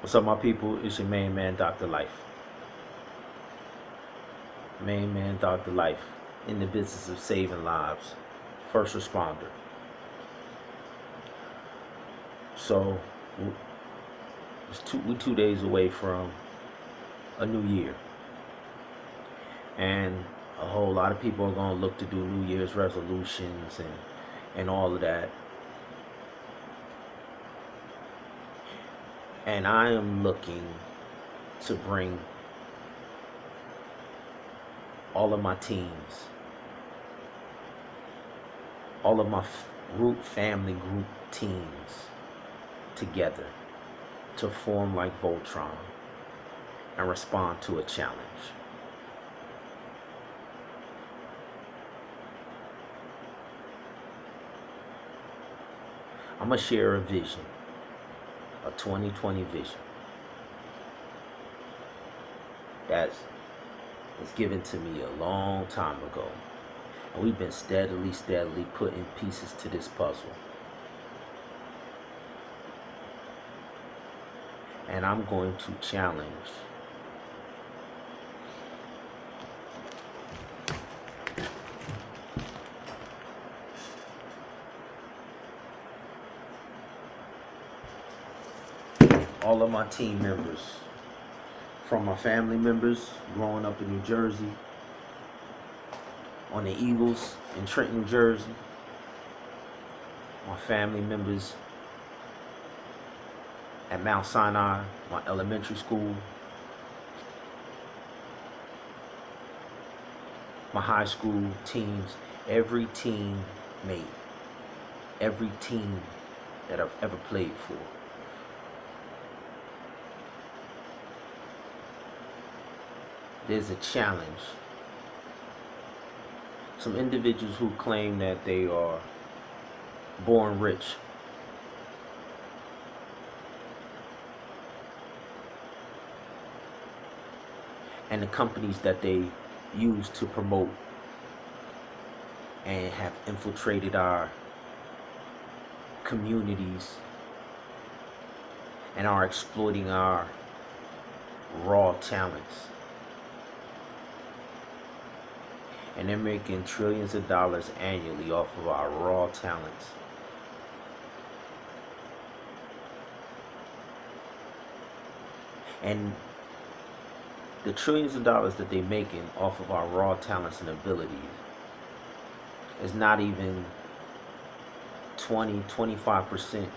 What's up, my people? It's your main man, Dr. Life. Main man, Dr. Life. In the business of saving lives. First responder. So, we're 2 days away from a new year. And a whole lot of people are going to look to do New Year's resolutions and all of that. And I am looking to bring all of my teams, all of my family group teams together to form like Voltron and respond to a challenge. I'm going to share a vision, a 2020 vision that was given to me a long time ago. And we've been steadily putting pieces to this puzzle. And I'm going to challenge all of my team members, from my family members growing up in New Jersey, on the Eagles in Trenton, New Jersey, my family members at Mount Sinai, my elementary school, my high school teams, every teammate, every team that I've ever played for. There's a challenge. Some individuals who claim that they are born rich and the companies that they use to promote and have infiltrated our communities and are exploiting our raw talents. And they're making trillions of dollars annually off of our raw talents. And the trillions of dollars that they're making off of our raw talents and abilities is not even 25%.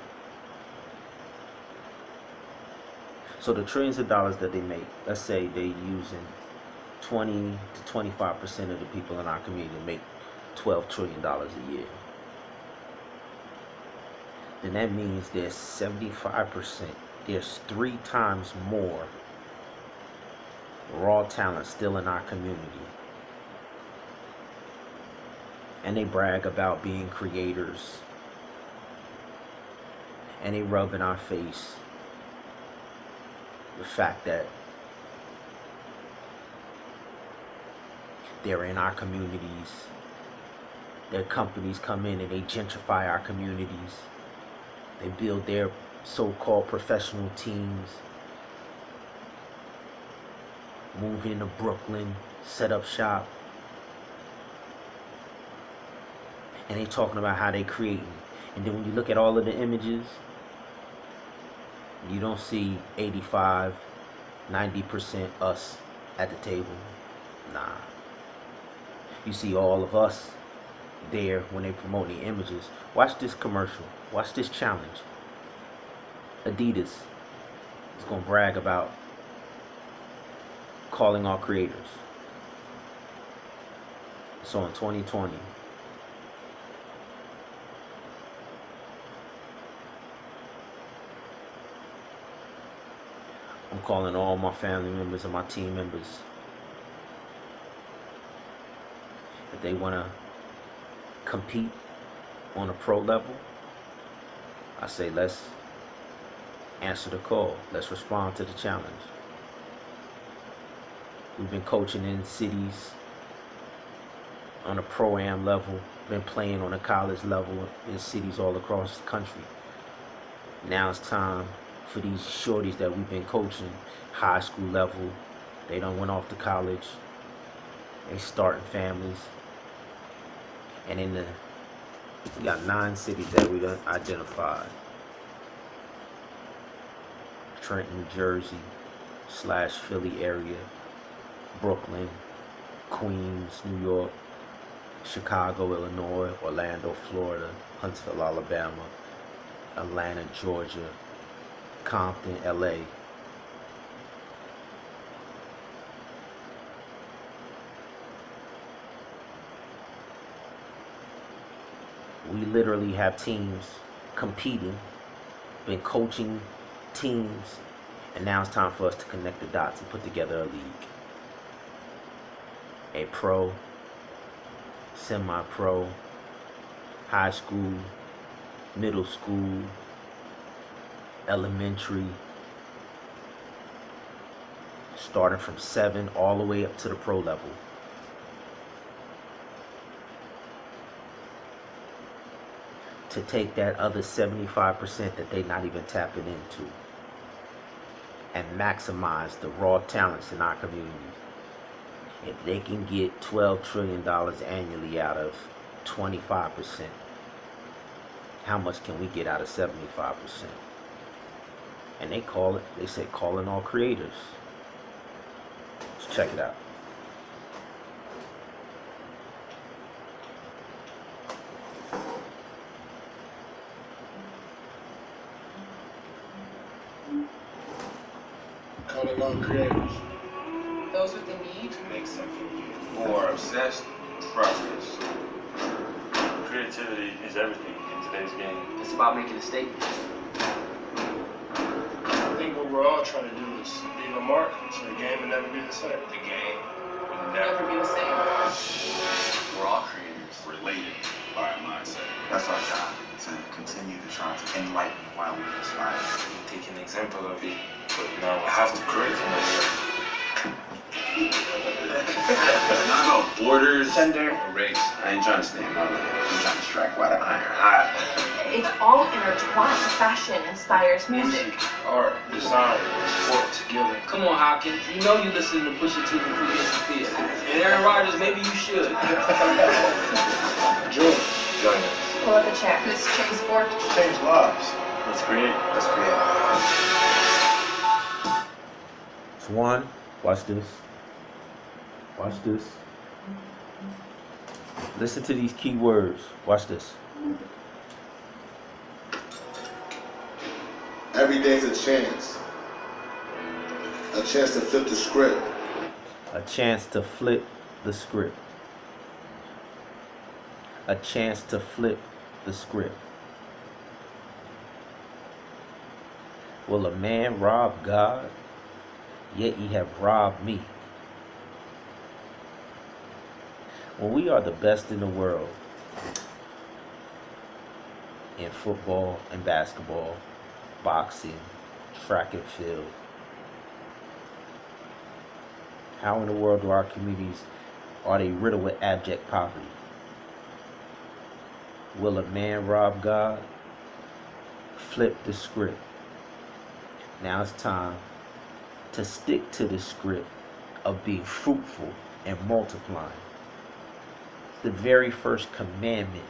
So the trillions of dollars that they make, let's say they're using 20 to 25% of the people in our community make $12 trillion a year. Then that means there's 75%, there's 3 times more raw talent still in our community. And they brag about being creators. And they rub in our face the fact that they're in our communities. Their companies come in and they gentrify our communities. They build their so-called professional teams, move into Brooklyn, set up shop. And they talking about how they creating. And then when you look at all of the images, you don't see 85, 90% us at the table. Nah. You see all of us there when they promote the images. Watch this commercial. Watch this challenge. Adidas is going to brag about calling all creators. So in 2020, I'm calling all my family members and my team members. If they want to compete on a pro level, I say let's answer the call. Let's respond to the challenge. We've been coaching in cities on a pro-am level, been playing on a college level in cities all across the country. Now it's time for these shorties that we've been coaching, high school level. They done went off to college. They starting families. And we got 9 cities that we done identified. Trenton, Jersey / Philly area, Brooklyn, Queens, New York, Chicago, Illinois, Orlando, Florida, Huntsville, Alabama, Atlanta, Georgia, Compton, LA. We literally have teams competing, been coaching teams, and now it's time for us to connect the dots and put together a league. A pro, semi-pro, high school, middle school, elementary, starting from 7 all the way up to the pro level. To take that other 75% that they're not even tapping into and maximize the raw talents in our community. If they can get $12 trillion annually out of 25%, how much can we get out of 75%? And they say calling all creators. Let's check it out. Calling all creators. Those with the need To make something new. Or obsessed progress. Creativity is everything in today's game. It's about making a statement. I think what we're all trying to do is leave a mark so the game will never be the same. The game will never be the same. We're all creators, related by our mindset. That's our job, to continue to try to enlighten while we inspire. Take an example of it, but now I have to create for myself. It's not about borders Gender. or race. I ain't trying to stay in my lane. I'm trying to strike while the iron hot. It's all intertwined. Fashion inspires music. Art, design, sport together. Come on, Hopkins. You know you listen to Pusha T before you interfere. And Aaron Rodgers, maybe you should. Join us. Pull up a chair. Let's change sport. Change lives. Let's create. Let's create. It's one. Watch this. Watch this. Listen to these key words. Watch this. Every day's a chance. A chance to flip the script. A chance to flip the script. A chance to flip the script. Will a man rob God? Yet ye have robbed me. When we are the best in the world in football and basketball, boxing, track and field, how in the world do our communities, are they riddled with abject poverty? Will a man rob God? Flip the script. Now it's time to stick to the script of being fruitful and multiplying. The very first commandment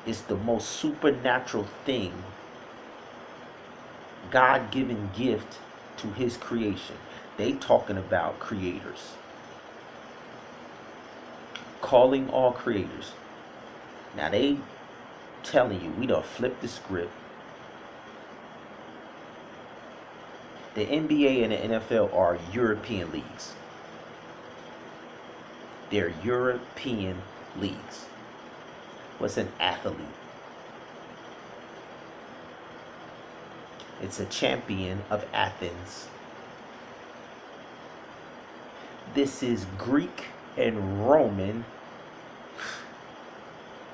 is the most supernatural thing, God-given gift to his creation. They talking about creators. Calling all creators. Now they telling you we done flipped the script. The NBA and the NFL are European leagues. They're European leagues. What's an athlete? It's a champion of Athens. This is Greek and Roman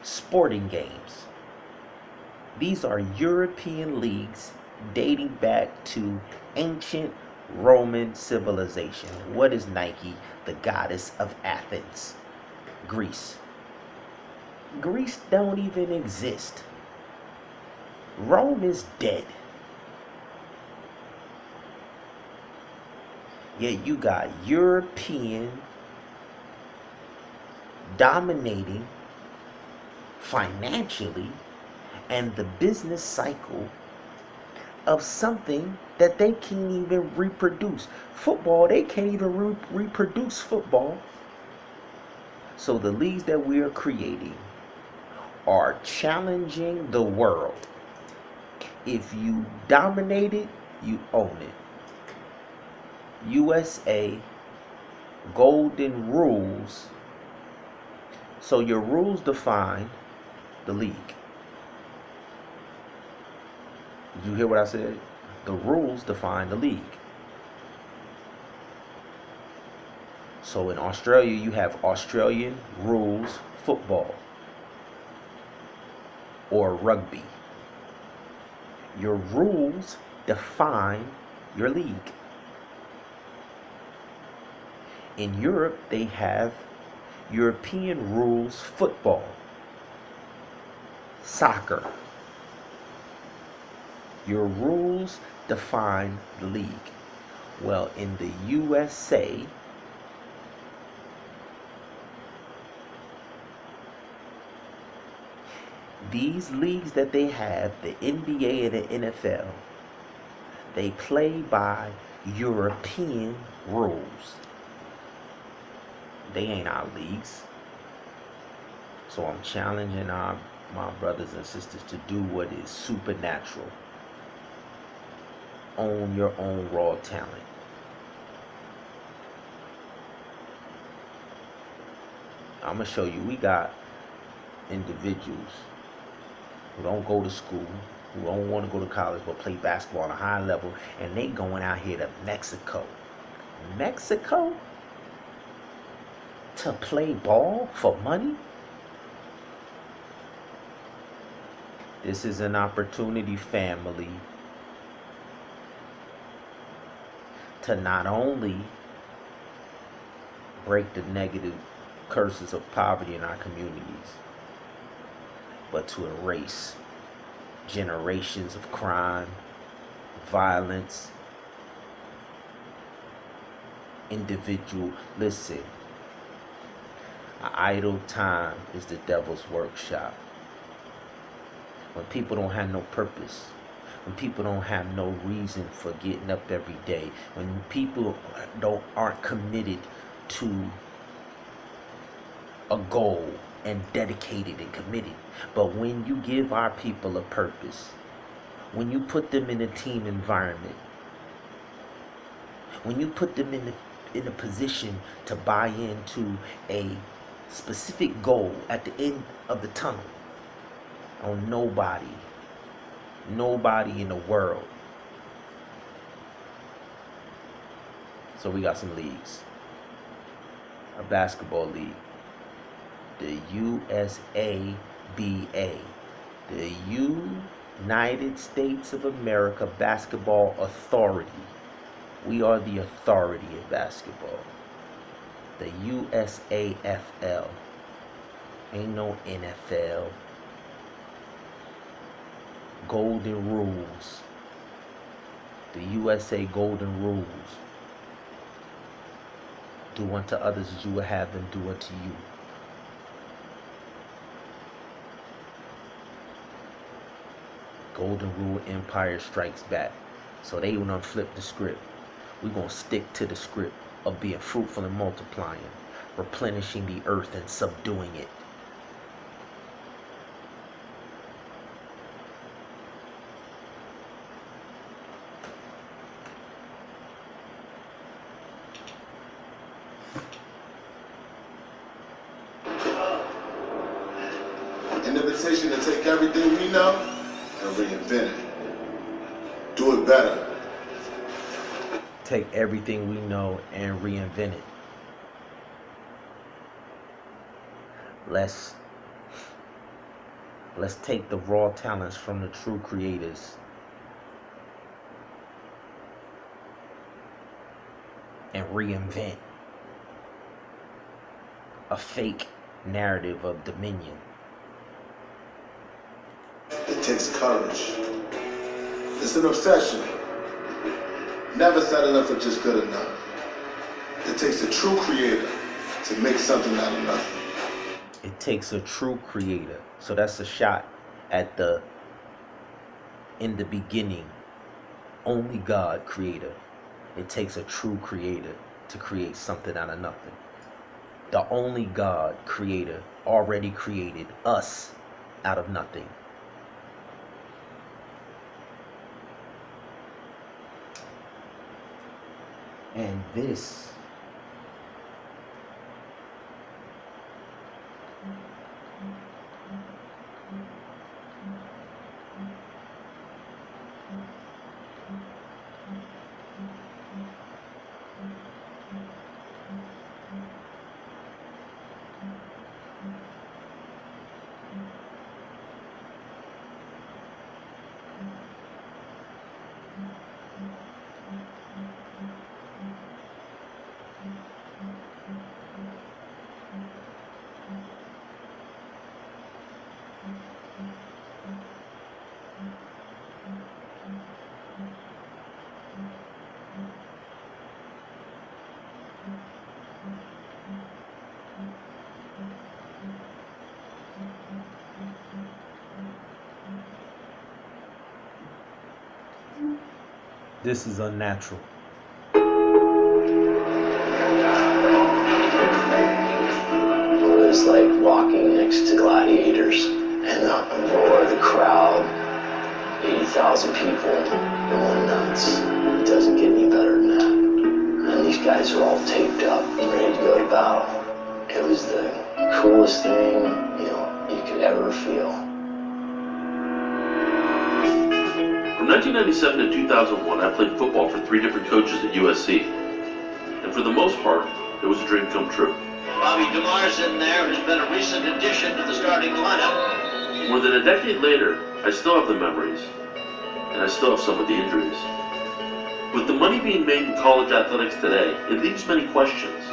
sporting games. These are European leagues dating back to ancient Roman civilization. What is Nike? The goddess of Athens. Greece. Greece don't even exist. Rome is dead. Yet you got European dominating financially and the business cycle of something that they can't even reproduce. Football, they can't even reproduce football. So the leagues that we are creating are challenging the world. If you dominate it, you own it. USA golden rules. So your rules define the league. Did you hear what I said? The rules define the league. So in Australia, you have Australian rules football or rugby. Your rules define your league. In Europe, they have European rules football, soccer. Your rules define the league. Well, in the USA, these leagues that they have, the NBA and the NFL, they play by European rules. They ain't our leagues. So I'm challenging my brothers and sisters to do what is supernatural. Own your own raw talent. I'm going to show you, we got individuals who don't go to school, who don't want to go to college, but play basketball on a high level, and they going out here to Mexico. Mexico? To play ball for money? This is an opportunity, family, to not only break the negative curses of poverty in our communities, but to erase generations of crime, violence, listen, idle time is the devil's workshop. When people don't have no purpose, when people don't have no reason for getting up every day, when people aren't committed to a goal and dedicated and committed. But when you give our people a purpose, when you put them in a team environment, when you put them in a position to buy into a specific goal at the end of the tunnel, on nobody in the world. So we got some leagues. A basketball league, the USABA, the United States of America Basketball Authority. We are the authority in basketball. The USAFL. Ain't no NFL. Golden rules. The USA golden rules. Do unto others as you would have them do unto you. Golden rule empire strikes back. So they gonna flip the script. We're gonna stick to the script of being fruitful and multiplying, replenishing the earth and subduing it. An invitation to take everything we know and reinvent it. Do it better. Take everything we know and reinvent it. Let's take the raw talents from the true creators and reinvent a fake narrative of dominion. It takes courage. It's an obsession. Never settling for just good enough. It takes a true creator to make something out of nothing. It takes a true creator. So that's a shot at the, in the beginning, only God creator. It takes a true creator to create something out of nothing. The only God creator already created us out of nothing. And this This is unnatural. It was like walking next to gladiators, and the roar of the crowd, 80,000 people going nuts. It doesn't get any better than that. And these guys are all taped up and ready to go to battle. It was the coolest thing, you could ever feel. From 1997 to 2001, I played football for 3 different coaches at USC. And for the most part, it was a dream come true. Bobby DeMar's in there, who's been a recent addition to the starting lineup. More than a decade later, I still have the memories, and I still have some of the injuries. With the money being made in college athletics today, it leaves many questions.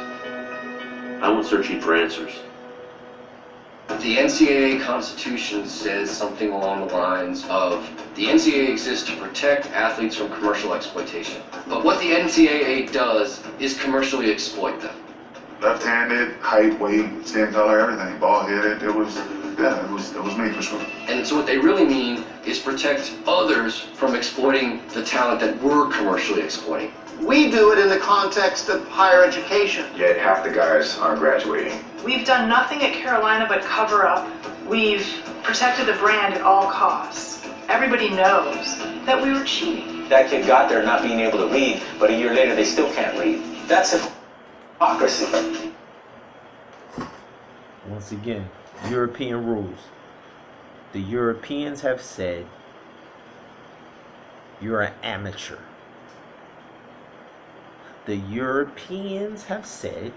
I went searching for answers. The NCAA Constitution says something along the lines of, the NCAA exists to protect athletes from commercial exploitation. But what the NCAA does is commercially exploit them. Left-handed, height, weight, skin color, everything. Bald-headed. It was me for sure. And so what they really mean is protect others from exploiting the talent that we're commercially exploiting. We do it in the context of higher education. Yet half the guys aren't graduating. We've done nothing at Carolina but cover up. We've protected the brand at all costs. Everybody knows that we were cheating. That kid got there not being able to read, but a year later they still can't read. That's hypocrisy. Once again, European rules. The Europeans have said you're an amateur. The Europeans have said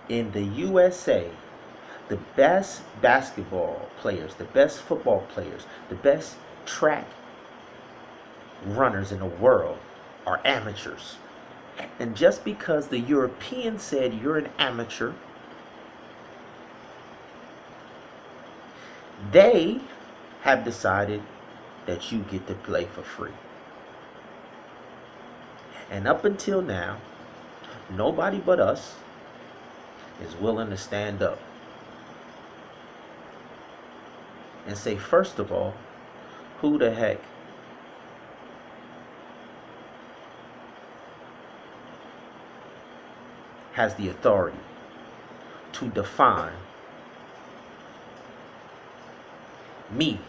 in the USA, the best basketball players, the best football players, the best track runners in the world are amateurs. And just because the Europeans said you're an amateur, they have decided that you get to play for free. And up until now, nobody but us is willing to stand up and say, first of all, who the heck has the authority to define me,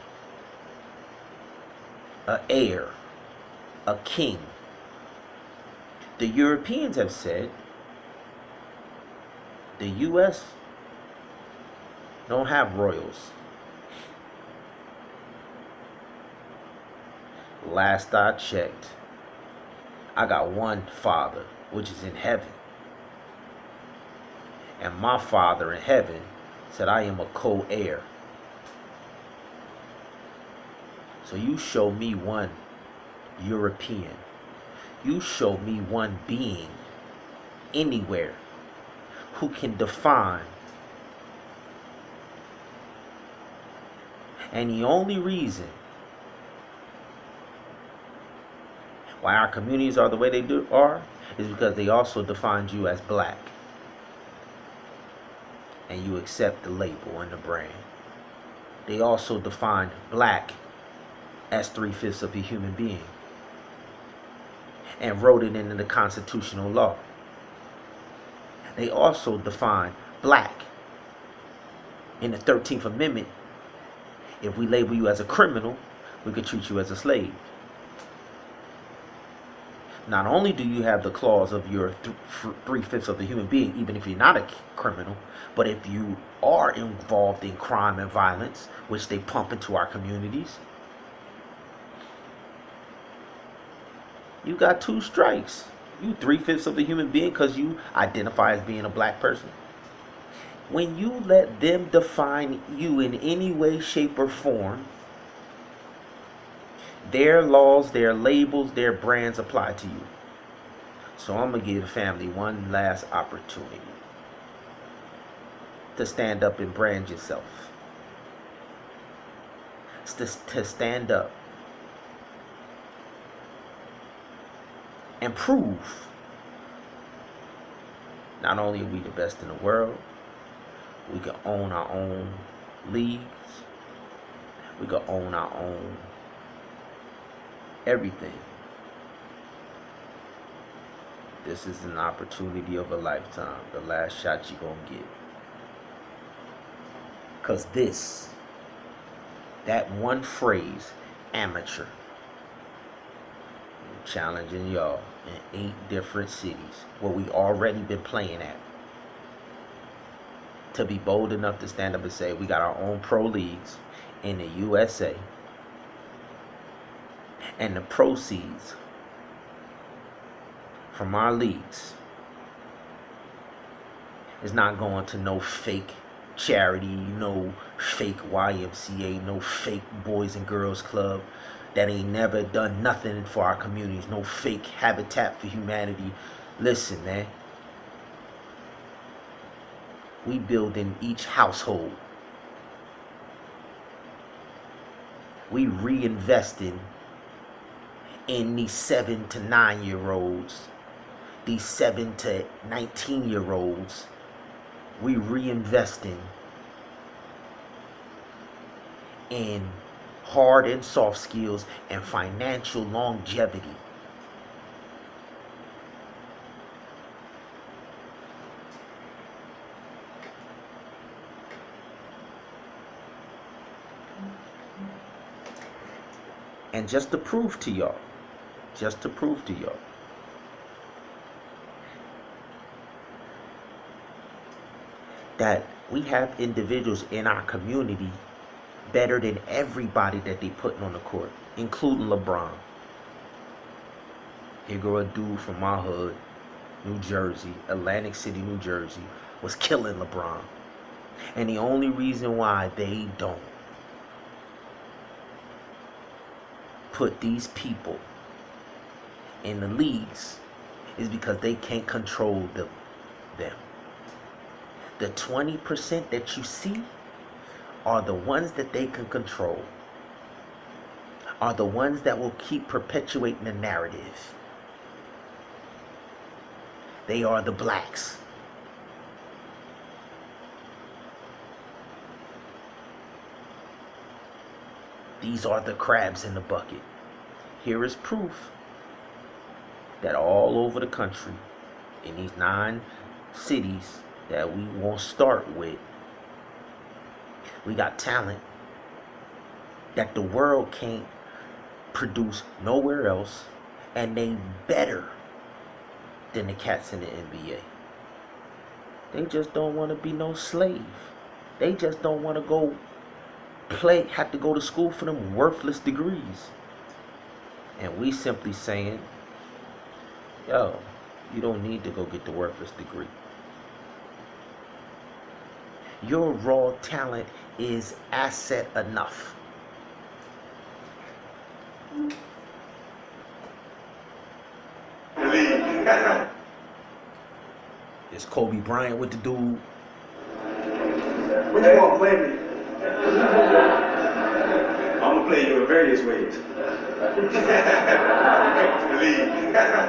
a heir, a king? The Europeans have said the US don't have royals. Last I checked, I got one Father, which is in heaven. And my Father in heaven said I am a co-heir. So you show me one European. You show me one being anywhere who can define. And the only reason Why our communities are the way they are is because they also defined you as black. And you accept the label and the brand. They also defined black as 3/5 of a human being and wrote it into the constitutional law. They also defined black in the 13th Amendment. If we label you as a criminal, we could treat you as a slave. Not only do you have the clause of your 3/5 of the human being, even if you're not a criminal, but if you are involved in crime and violence, which they pump into our communities, you got 2 strikes. You 3/5 of the human being because you identify as being a black person. When you let them define you in any way, shape, or form, their laws, their labels, their brands apply to you. So I'm going to give the family one last opportunity to stand up and brand yourself. To stand up and prove not only are we the best in the world, we can own our own leagues, we can own our own everything. This is an opportunity of a lifetime. The last shot you're going to get. Because that one phrase, amateur, I'm challenging y'all in 8 different cities where we already been playing at, to be bold enough to stand up and say we got our own pro leagues in the USA, and the proceeds from our leagues is not going to no fake charity, no fake YMCA, no fake Boys and Girls Club that ain't never done nothing for our communities, no fake Habitat for Humanity. Listen, man, we build in each household. We reinvesting in these 7 to 9-year-olds, these 7 to 19-year-olds. We reinvesting in hard and soft skills and financial longevity. And just to prove to y'all, that we have individuals in our community better than everybody that they putting on the court, including LeBron. Here go a dude from my hood, New Jersey, Atlantic City, New Jersey, was killing LeBron. And the only reason why they don't put these people in the leagues is because they can't control them. The 20% that you see are the ones that they can control, are the ones that will keep perpetuating the narrative. They are the blacks. These are the crabs in the bucket. Here is proof that all over the country, in these 9 cities that we won't start with, we got talent that the world can't produce nowhere else, and they better than the cats in the NBA. They just don't want to be no slave. They just don't want to go have to go to school for them worthless degrees. And we simply saying, yo, you don't need to go get the worthless degree. Your raw talent is asset enough. It's Kobe Bryant with the dude. What you want to play me? I'm gonna play you a very various ways.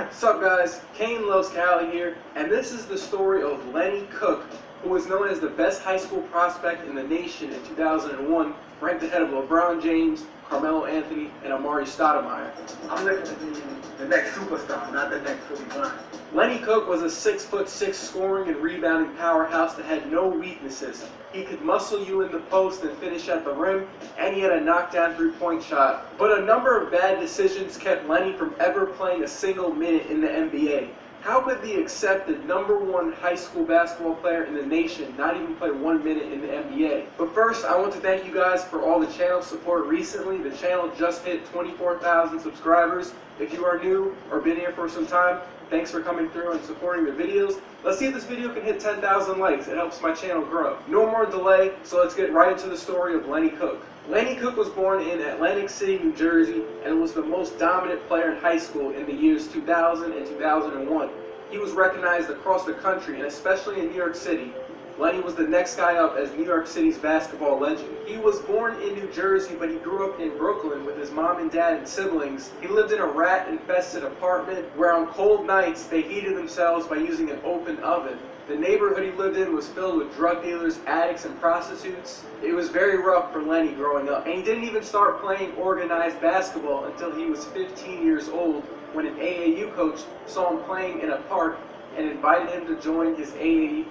What's up, guys? Kane Loves Cali here, and this is the story of Lenny Cook, who was known as the best high school prospect in the nation in 2001, ranked ahead of LeBron James, Carmelo Anthony, and Amari Stoudemire. I'm looking to be the next superstar, not the next Kobe Bryant. Lenny Cook was a 6'6" scoring and rebounding powerhouse that had no weaknesses. He could muscle you in the post and finish at the rim, and he had a knockdown three-point shot. But a number of bad decisions kept Lenny from ever playing a single minute in the NBA. How could the accepted #1 high school basketball player in the nation not even play 1 minute in the NBA? But first, I want to thank you guys for all the channel support recently. The channel just hit 24,000 subscribers. If you are new or been here for some time, thanks for coming through and supporting the videos. Let's see if this video can hit 10,000 likes. It helps my channel grow. No more delay, so let's get right into the story of Lenny Cook. Lenny Cook was born in Atlantic City, New Jersey, and was the most dominant player in high school in the years 2000 and 2001. He was recognized across the country, and especially in New York City. Lenny was the next guy up as New York City's basketball legend. He was born in New Jersey, but he grew up in Brooklyn with his mom and dad and siblings. He lived in a rat-infested apartment where on cold nights they heated themselves by using an open oven. The neighborhood he lived in was filled with drug dealers, addicts, and prostitutes. It was very rough for Lenny growing up. And he didn't even start playing organized basketball until he was 15 years old, when an AAU coach saw him playing in a park and invited him to join his AAU.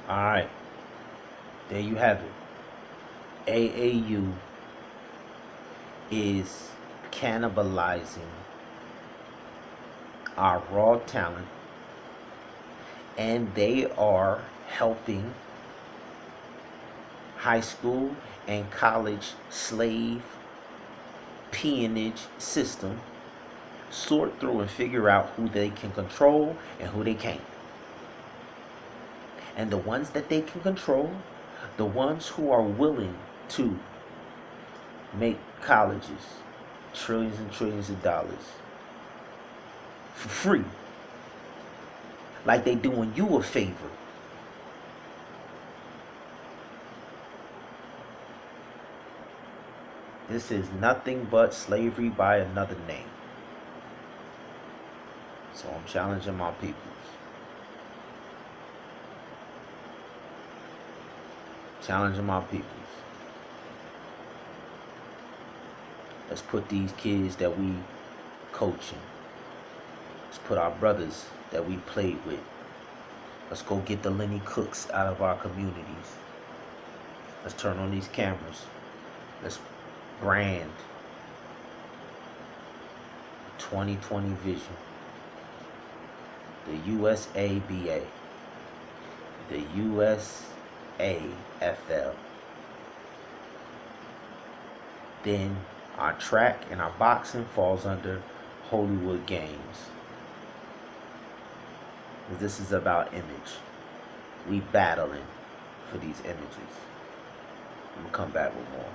Alright, there you have it. AAU is cannibalizing our raw talent, and they are helping high school and college slave peonage system sort through and figure out who they can control and who they can't. And the ones that they can control, the ones who are willing to make colleges trillions and trillions of dollars for free, like they doing you a favor. This is nothing but slavery by another name. So I'm challenging my peoples. Challenging my peoples. Let's put these kids that we coaching. Let's put our brothers that we played with. Let's go get the Lenny Cooks out of our communities. Let's turn on these cameras. Let's brand 2020 vision. The USABA. The USAFL. Then our track and our boxing falls under Holywood Games. This is about image. We battling for these images. I'm gonna come back with more.